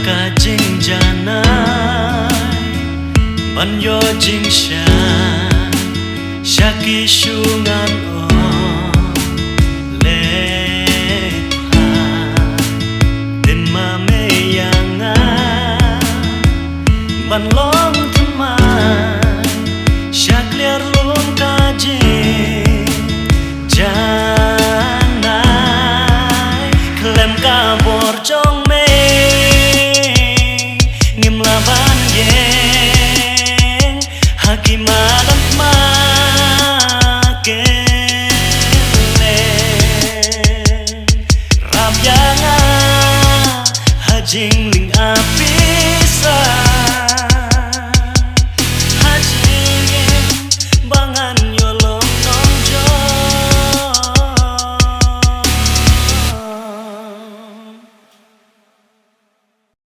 cả chính jana ban yo jing sha shaki shungan o le pa din ma me yanga ban long thma shakler lung ka jing jana klem ka bor trong me nim la ban yeng hakimadan ma ke le ram yang a hajing ling a pisa